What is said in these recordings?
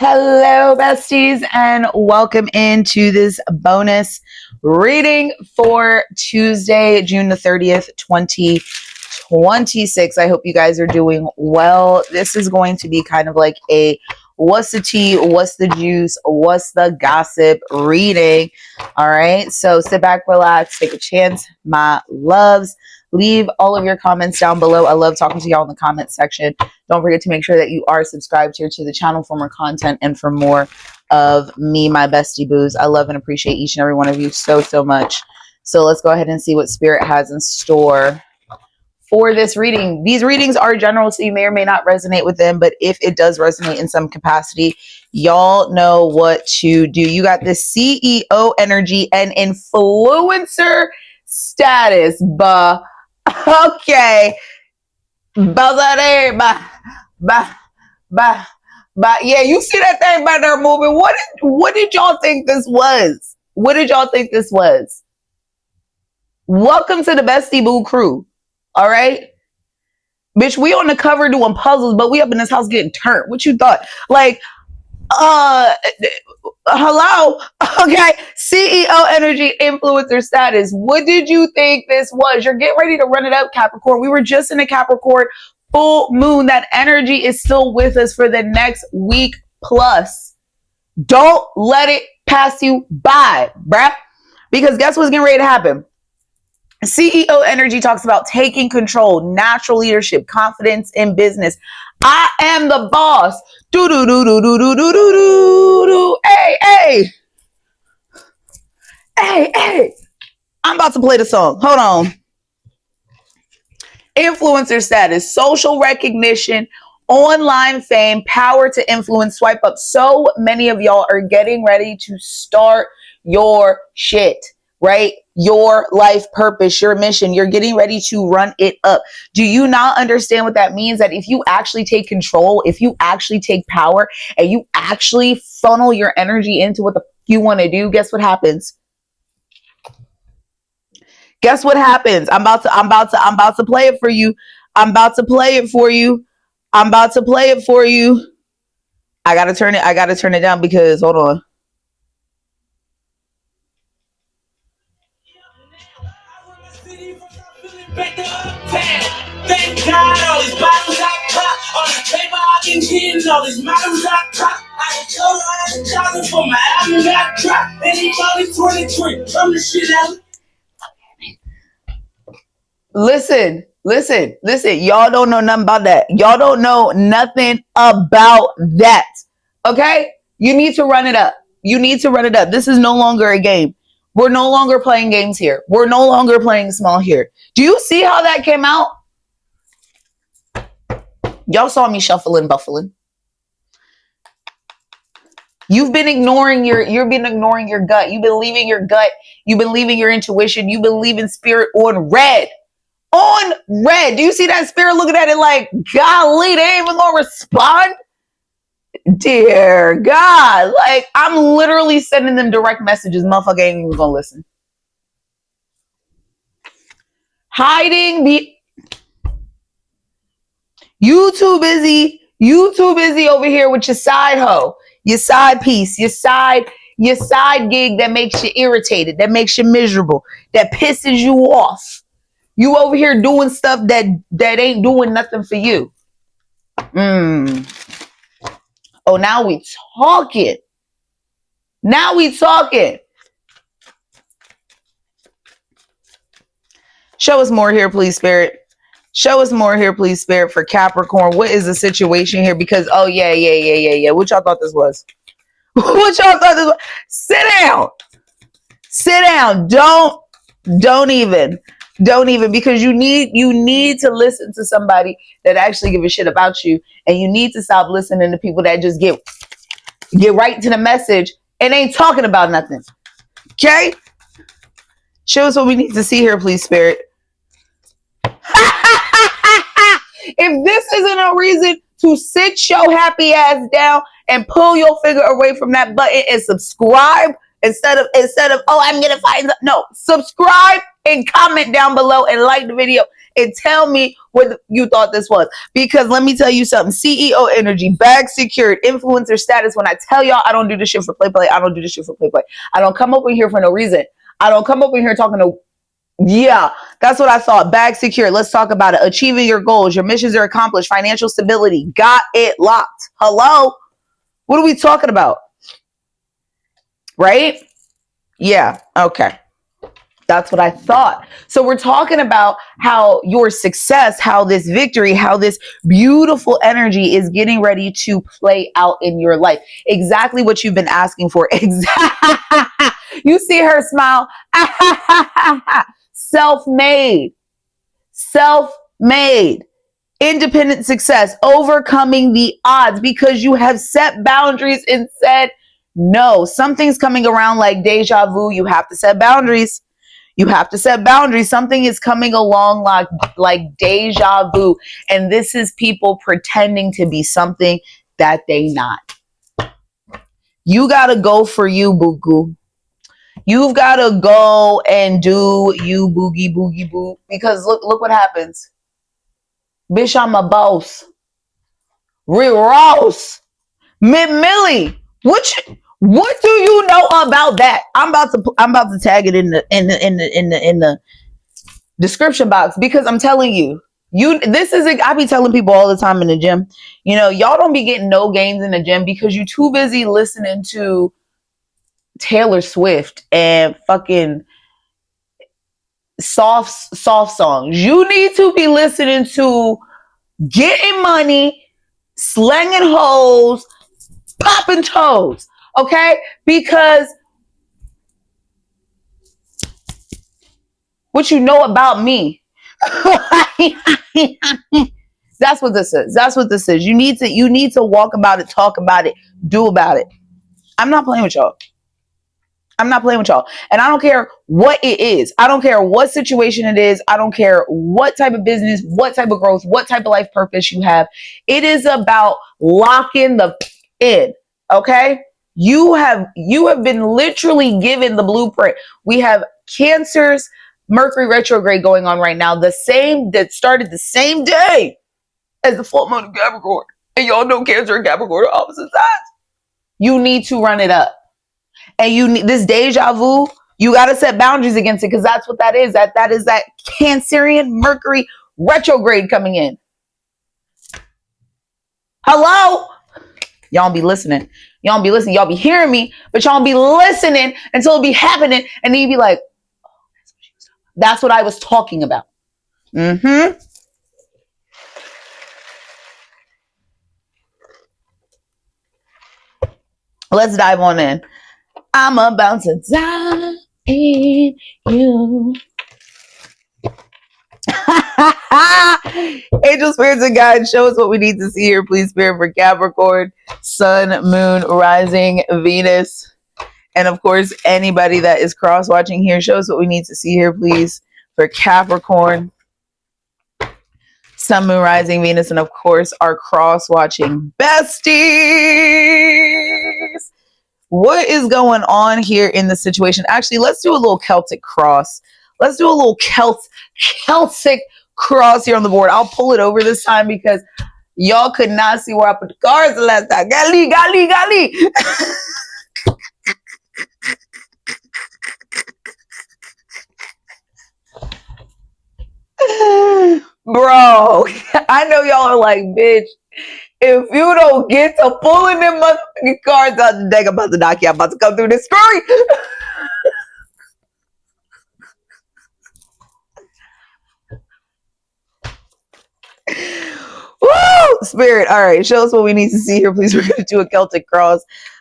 Hello, besties, and welcome into this bonus reading for Tuesday, June the 30th, 2026. I hope you guys are doing well. This is going to be kind of like a what's the tea, what's the juice, what's the gossip reading. All right, so sit back, relax, take a chance, my loves. Leave all of your comments down below. I love talking to y'all in the comment section. Don't forget to make sure that you are subscribed here to the channel for more content and for more of me, my bestie boos. I love and appreciate each and every one of you so much. So let's go ahead and see what Spirit has in store for this reading. These readings are general, so you may or may not resonate with them, but if it does resonate in some capacity, y'all know what to do. You got this CEO energy and influencer status, okay. Yeah, you see that thing by there moving. What did y'all think this was? What did y'all think this was? Welcome to the Bestie Boo crew. All right? Bitch, we on the cover doing puzzles, but we up in this house getting turned. What you thought? Like, hello? Okay. CEO energy, influencer status. What did you think this was? You're getting ready to run it up, Capricorn. We were just in a Capricorn full moon. That energy is still with us for the next week plus. Don't let it pass you by, bruh. Because guess what's getting ready to happen? CEO energy talks about taking control, natural leadership, confidence in business. I am the boss. Do do do do do do do do do do. Hey. I'm about to play the song. Hold on. Influencer status, social recognition, online fame, power to influence. Swipe up. So many of y'all are getting ready to start your shit, right? Your life purpose, your mission. You're getting ready to run it up. Do you not understand what that means? That if you actually take control, if you actually take power, and you actually funnel your energy into what the you want to do, guess what happens? Guess what happens? I'm about to play it for you. I gotta turn it down because hold on. Thank God all these bottles I pop, all this paper I can get, all these models I pop. I told her for my album got dropped. Anybody 23 from the shit out. Listen. Y'all don't know nothing about that. Y'all don't know nothing about that. Okay? You need to run it up. This is no longer a game. We're no longer playing games here. We're no longer playing small here. Do you see how that came out? Y'all saw me shuffling, buffling. You've been ignoring your gut. You've been leaving your gut. You've been leaving your intuition. You've been leaving spirit on red. On red. Do you see that spirit looking at it like, golly, they ain't even gonna respond? Dear God. Like, I'm literally sending them direct messages. Motherfucker ain't even gonna listen. You too busy over here with your side hoe, your side piece, your side gig that makes you irritated, that makes you miserable, that pisses you off. You over here doing stuff that ain't doing nothing for you. Oh, now we talking. Show us more here, please, Spirit. Show us more here, please, Spirit, for Capricorn. What is the situation here? Because, oh, yeah. What y'all thought this was? Sit down. Don't even, because you need to listen to somebody that actually give a shit about you. And you need to stop listening to people that just get right to the message and ain't talking about nothing. Okay? Show us what we need to see here, please, Spirit. If this isn't a reason to sit your happy ass down and pull your finger away from that button and subscribe instead of oh, I'm gonna find no, subscribe and comment down below and like the video and tell me what you thought this was. Because let me tell you something. CEO energy, bag secured, influencer status. When I tell y'all I don't do this shit for play, I don't do this shit for play. I don't come up in here for no reason. I don't come up in here talking to, yeah, that's what I thought. Bag secure. Let's talk about it. Achieving your goals. Your missions are accomplished. Financial stability. Got it locked. Hello? What are we talking about? Right? Yeah. Okay. That's what I thought. So we're talking about how your success, how this victory, how this beautiful energy is getting ready to play out in your life. Exactly what you've been asking for. Exactly. You see her smile. Self-made. Self-made. Independent success. Overcoming the odds because you have set boundaries and said no. Something's coming around like deja vu. You have to set boundaries. You have to set boundaries. Something is coming along like deja vu. And this is people pretending to be something that they not. You got to go for you, boo-goo. You've got to go and do you, boogie, boogie, boo. Because look what happens. Bitch, I'm a boss. Rick Ross. Millie. What do you know about that? I'm about to tag it in the description box because I'm telling you, I be telling people all the time in the gym, you know, y'all don't be getting no gains in the gym because you too busy listening to Taylor Swift and fucking soft songs. You need to be listening to getting money, slanging hoes, popping toes. Okay? Because what you know about me. That's what this is. That's what this is. You need to walk about it, talk about it, do about it. I'm not playing with y'all. I'm not playing with y'all. And I don't care what it is. I don't care what situation it is. I don't care what type of business, what type of growth, what type of life purpose you have. It is about locking the in. Okay? You have been literally given the blueprint. We have Cancer's Mercury retrograde going on right now. That started the same day as the full moon of Capricorn. And y'all know Cancer and Capricorn are opposite sides. You need to run it up. And you need this deja vu. You got to set boundaries against it because that's what that is. That is that Cancerian Mercury retrograde coming in. Hello? Y'all be listening. Y'all be listening. Y'all be hearing me, but y'all be listening until it be happening. And then you be like, oh, that's what I was talking about. Mm-hmm. Let's dive on in. I'm about to die in you. Angel, spirits, and guides, show us what we need to see here, please, Spirit, for Capricorn, Sun, Moon, Rising, Venus, and of course, anybody that is cross-watching here, show us what we need to see here, please, for Capricorn, Sun, Moon, Rising, Venus, and of course, our cross-watching besties. What is going on here in the situation? Actually, let's do a little Celtic cross. Let's do a little Celtic cross here on the board. I'll pull it over this time because y'all could not see where I put the cards the last time. Gali. Bro, I know y'all are like, bitch, if you don't get to pulling them motherfucking cards out the deck, I'm about to knock you out. I'm about to come through this screen. Woo! Spirit. All right. Show us what we need to see here, please. We're going to do a Celtic cross.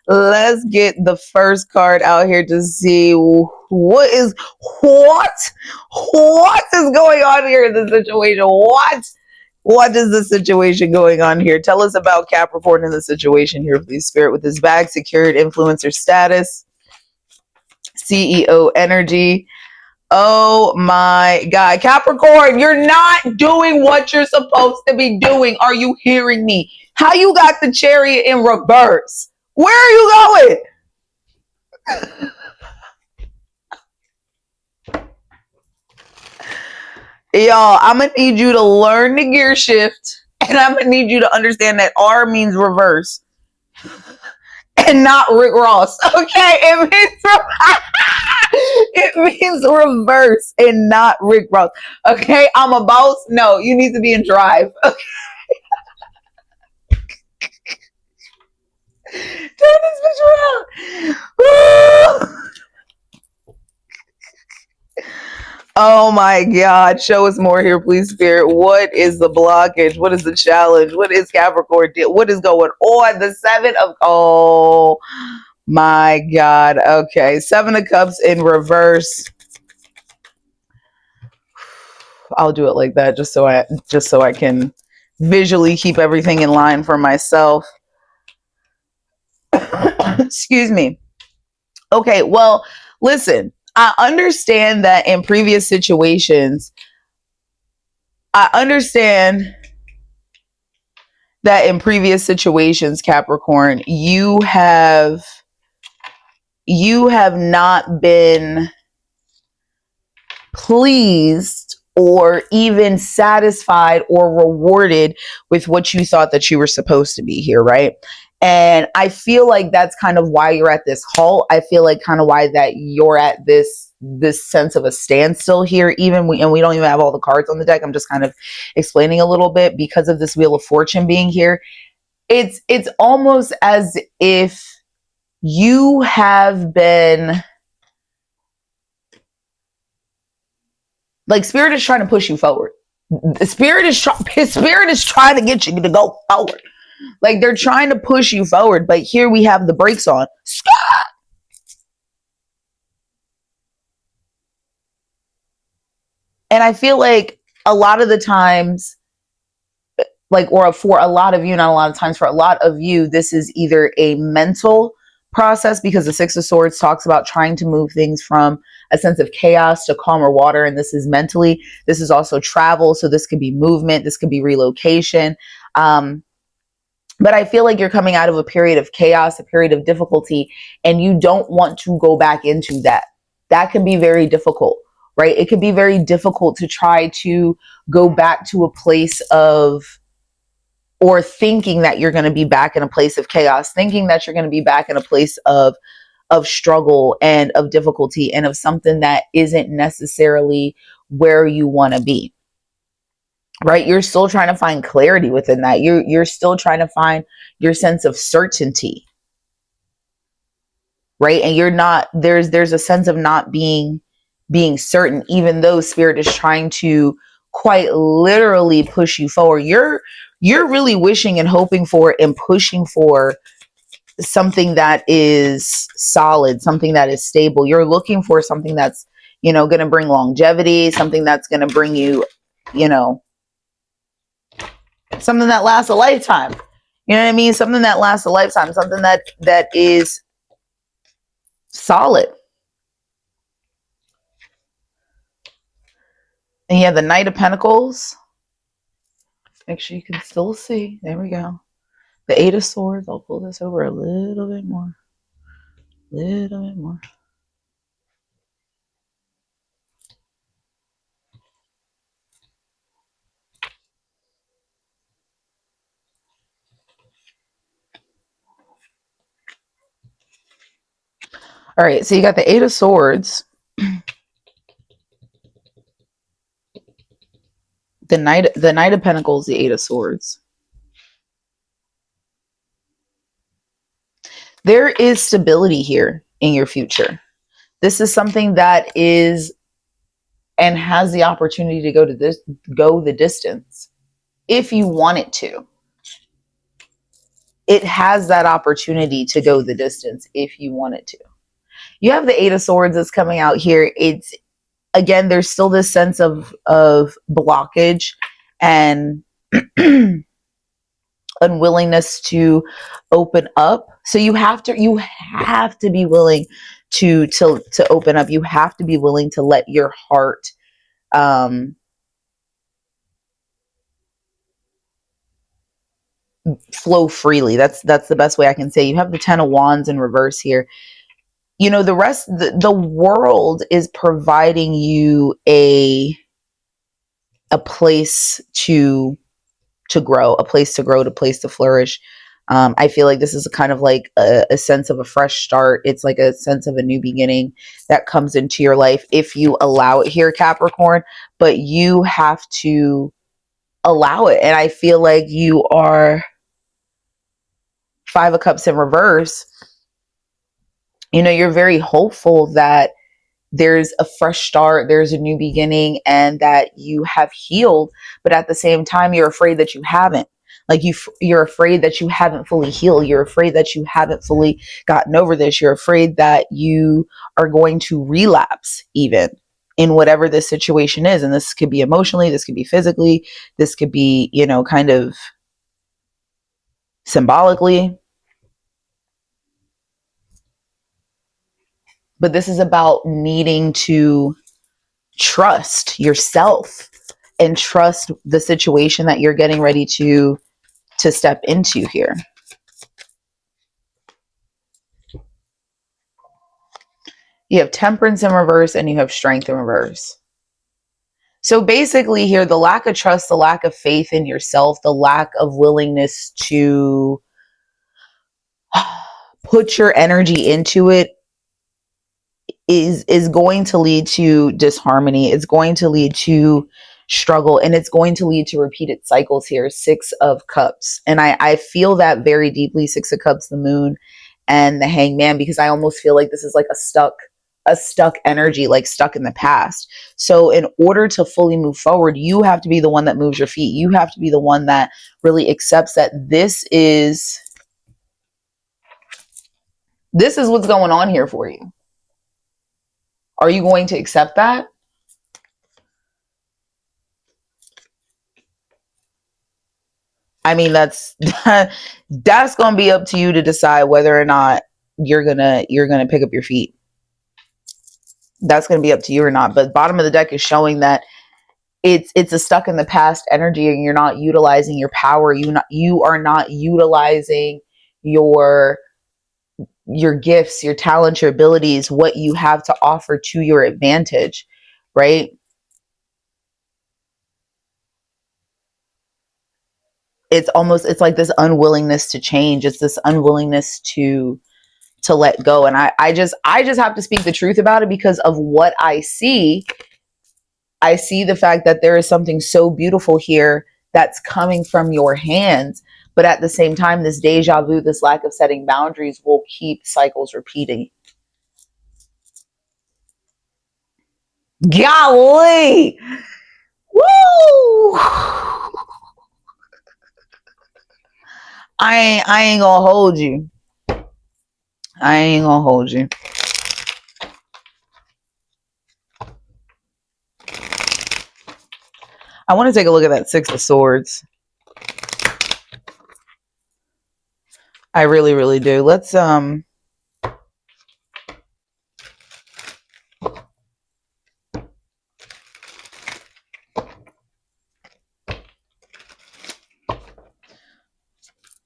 Let's get the first card out here to see what is going on here in the situation. What is the situation going on here? Tell us about Capricorn in the situation here, please, Spirit, with this bag secured, influencer status, CEO energy. Oh my God. Capricorn, you're not doing what you're supposed to be doing. Are you hearing me? How you got the Chariot in reverse? Where are you going? Y'all, I'm going to need you to learn the gear shift, and I'm going to need you to understand that R means reverse and not Rick Ross. Okay? It means reverse and not Rick Ross. Okay? I'm a boss. No, you need to be in drive. Okay? Turn this bitch around. Oh my God. Show us more here, please, Spirit. What is the blockage? What is the challenge? What is Capricorn? What is going on? The Seven of... Oh my God. Okay. Seven of Cups in reverse. I'll do it like that just so I can visually keep everything in line for myself. Excuse me. Okay. Well, listen, I understand that in previous situations, Capricorn, you have not been pleased or even satisfied or rewarded with what you thought that you were supposed to be here, right? And I feel like that's kind of why you're at this halt. I feel like kind of why that you're at this sense of a standstill here. And we don't even have all the cards on the deck. I'm just kind of explaining a little bit because of this Wheel of Fortune being here. It's almost as if you have been, like, Spirit is trying to push you forward. Spirit is trying to get you to go forward. Like, they're trying to push you forward, but here we have the brakes on. And I feel like a lot of the times, like, or for a lot of you, not a lot of times, for a lot of you, this is either a mental process, because the Six of Swords talks about trying to move things from a sense of chaos to calmer water, and this is mentally. This is also travel, so this could be movement, this could be relocation. But I feel like you're coming out of a period of chaos, a period of difficulty, and you don't want to go back into that. That can be very difficult, right? It could be very difficult to try to go back to a place of, or thinking that you're going to be back in a place of chaos, thinking that you're going to be back in a place of struggle and of difficulty and of something that isn't necessarily where you want to be. Right? You're still trying to find clarity within that. You're still trying to find your sense of certainty. Right? And you're not, there's a sense of not being certain, even though Spirit is trying to quite literally push you forward. You're really wishing and hoping for and pushing for something that is solid, something that is stable. You're looking for something that's, going to bring longevity, something that's going to bring you, something that lasts a lifetime. You know what I mean? Something that lasts a lifetime, something that is solid. And you have the Knight of Pentacles. Make sure you can still see. There we go. The Eight of Swords. I'll pull this over a little bit more. All right, so you got the Eight of Swords, the Knight of Pentacles, the Eight of Swords. There is stability here in your future. This is something that is and has the opportunity to go the distance if you want it to. It has that opportunity to go the distance if you want it to. You have the Eight of Swords that's coming out here. It's, again, there's still this sense of blockage and unwillingness to open up. So you have to be willing to open up. You have to be willing to let your heart flow freely. That's the best way I can say. You have the Ten of Wands in reverse here. The rest, the world is providing you a a place to grow, a place to grow, a place to flourish. I feel like this is kind of like a sense of a fresh start. It's like a sense of a new beginning that comes into your life if you allow it here, Capricorn, but you have to allow it. And I feel like you are Five of Cups in reverse. You know, you're very hopeful that there's a fresh start, there's a new beginning, and that you have healed, but at the same time you're afraid that you haven't. Like you're afraid that you haven't fully healed. You're afraid that you haven't fully gotten over this. You're afraid that you are going to relapse even in whatever this situation is. And this could be emotionally, this could be physically, this could be, you know, kind of symbolically. But this is about needing to trust yourself and trust the situation that you're getting ready to step into here. You have Temperance in reverse and you have Strength in reverse. So basically here, the lack of trust, the lack of faith in yourself, the lack of willingness to put your energy into it is going to lead to disharmony. It's going to lead to struggle, and it's going to lead to repeated cycles here. Six of Cups. And I feel that very deeply. Six of Cups, the Moon, and the Hangman, because I almost feel like this is like a stuck energy, like stuck in the past. So in order to fully move forward, you have to be the one that moves your feet. You have to be the one that really accepts that this is what's going on here for you. Are you going to accept that? I mean, that's going to be up to you to decide whether or not you're going to pick up your feet. That's going to be up to you or not. But bottom of the deck is showing that it's a stuck in the past energy, and you're not utilizing your power. You are not utilizing your gifts, your talents, your abilities, what you have to offer to your advantage, right? It's like this unwillingness to change. It's this unwillingness to let go. And I just have to speak the truth about it, because of what I see. I see the fact that there is something so beautiful here that's coming from your hands. But at the same time, this deja vu, this lack of setting boundaries, will keep cycles repeating. Golly! Woo! I ain't gonna hold you. I ain't gonna hold you. I want to take a look at that Six of Swords. I really, really do. Let's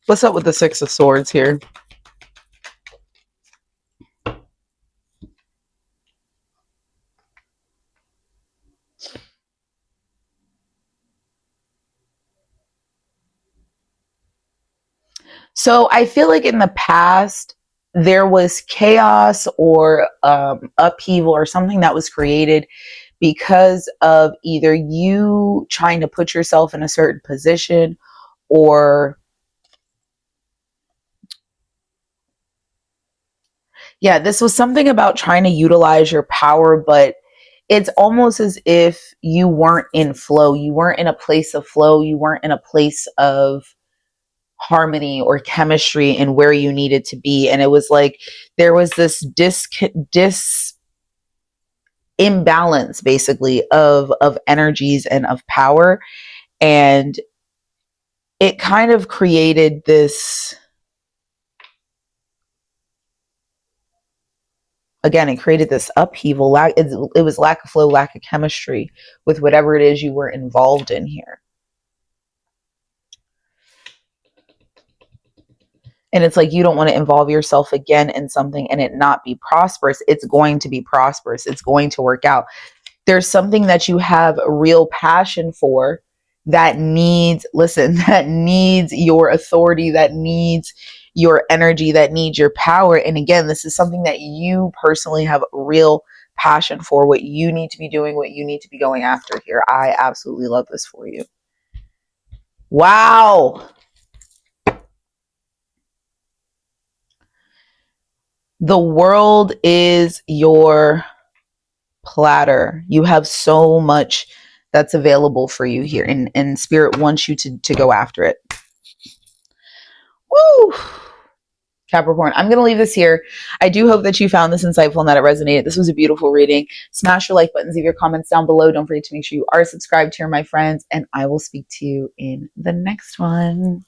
what's up with the Six of Swords here? So I feel like in the past, there was chaos or upheaval or something that was created because of either you trying to put yourself in a certain position, or yeah, this was something about trying to utilize your power, but it's almost as if you weren't in flow. You weren't in a place of flow. You weren't in a place of harmony or chemistry in where you needed to be. And it was like there was this imbalance basically of energies and of power. And it kind of created this, again, it created this upheaval. It was lack of flow, lack of chemistry with whatever it is you were involved in here. And it's like you don't want to involve yourself again in something and it not be prosperous. It's going to be prosperous. It's going to work out. There's something that you have a real passion for that needs, listen, that needs your authority, that needs your energy, that needs your power. And again, this is something that you personally have real passion for, what you need to be doing, what you need to be going after here. I absolutely love this for you. Wow. The world is your platter. You have so much that's available for you here, and Spirit wants you to go after it. Woo! Capricorn, I'm going to leave this here. I do hope that you found this insightful and that it resonated. This was a beautiful reading. Smash your like buttons, leave your comments down below. Don't forget to make sure you are subscribed here, my friends, and I will speak to you in the next one.